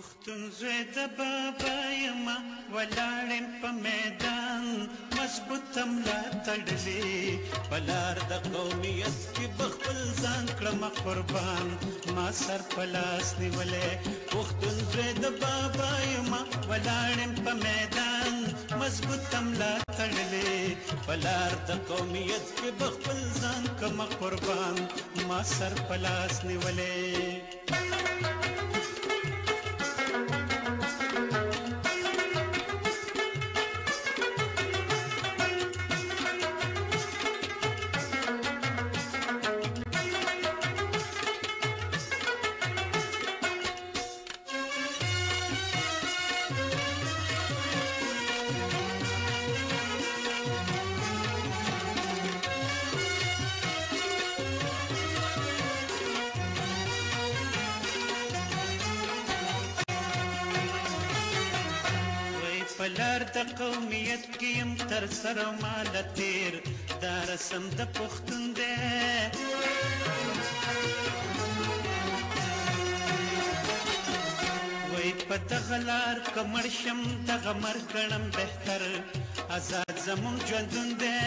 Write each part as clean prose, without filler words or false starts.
پښتون زوی د بابا یما ولاړم په میدان مضبوطه ملا تړلې په لار د قومیت کې بخپل ځان کړم قربان ما سر په لاس نیولې پښتون زوی د بابا یما ولاړم په میدان مضبوطه ملا تړلې په لار د قومیت کې بخپل ځان کړم قربان ما سر په لاس نیولې پلار د قومیت کې يم تر سره مال تیر دا رسم د پښتون دی وای په دغه لار کمر شم دغه مر کړم بهتر آزاد زمون ژوندون دی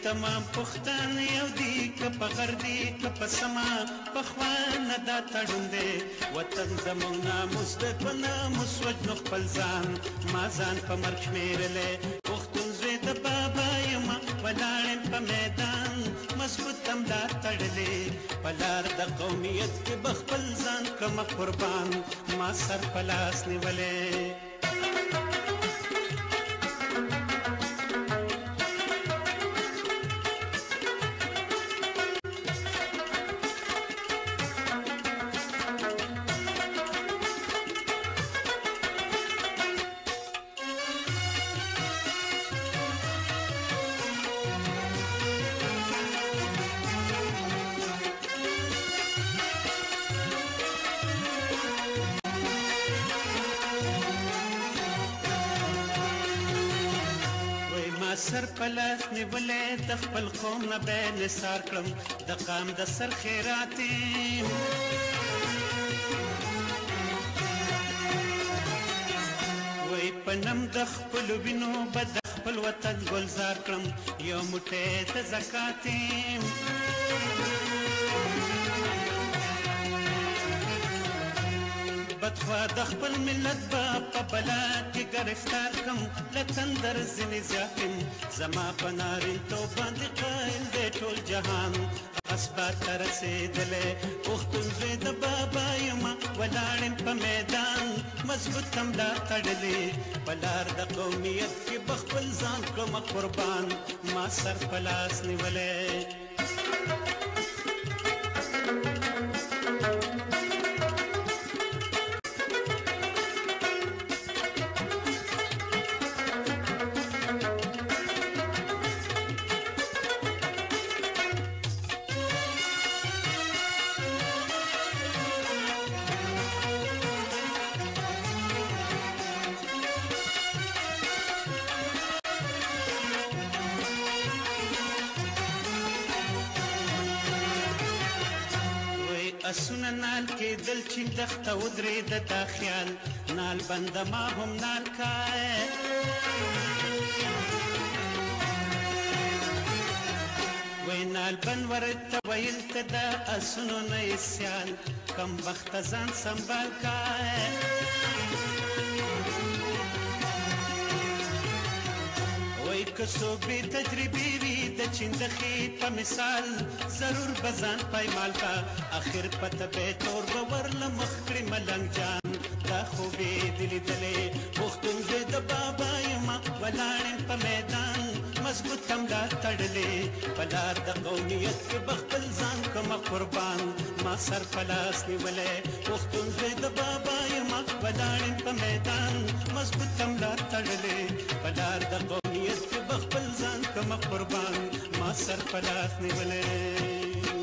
تمام پښتون یو دی که په غر دی که په سما پخوانه دا تړون دی وطن زموږ ناموس دی په ناموس وجنو خپل ځان ما ځان په مرګ شمېرلی پښتون زوی د بابا یمه ولاړم په میدان مضبوطه ملا تړلې په لار د قومیت کې به خپل ځان کړمه قربان ما سر په لاس نیولی سر پلاس نیولې د خپل قوم نه به نثار کړم د قام د سر خیراتې وای په نم د خپلو وینو به د خپل وطن ګلزار کړم یو موټی د زکاتې بدخوا د خپل ملت به په بلا کې ګرفتار کم له تندر ځینې زیات یم زما په نارینتوب باندې قایل دی ټول جهان اسبات ته رسېدلی پښتون زوی د بابا یمه ولاړ یم په میدان مضبوطه ملا تړلې په لار د قومیت کې به خپل ځان کړمه قربان ما سر په لاس نیولی اسونه نال کېدل چې دښته ودرېده دا خیال نال بنده ما هم نال کای وای نال بند ورته ویل ته د اسونو نه یې سیال کم بخته ځان سنبال کای وای که څوک بې تجربې وي د چندخې په مثال ضرور به ځان پایمال کا اخر پته به تور به ورله مخ کړي ملنګ جان دا خو به دې لیدلې پښتون زوی د بابا یمه ولاړ یم په میدان مضبوطه ملا تړلې په لار د قومیت کې به خپل ځان کړمه قربان ما سر په لاس نیولی پښتون زوی د بابا یمه ولاړ یم په میدان مضبوطه ملا تړلې په لار د قومیت کې به خپل ځان کړمه قربان ما سر په لاس نیولی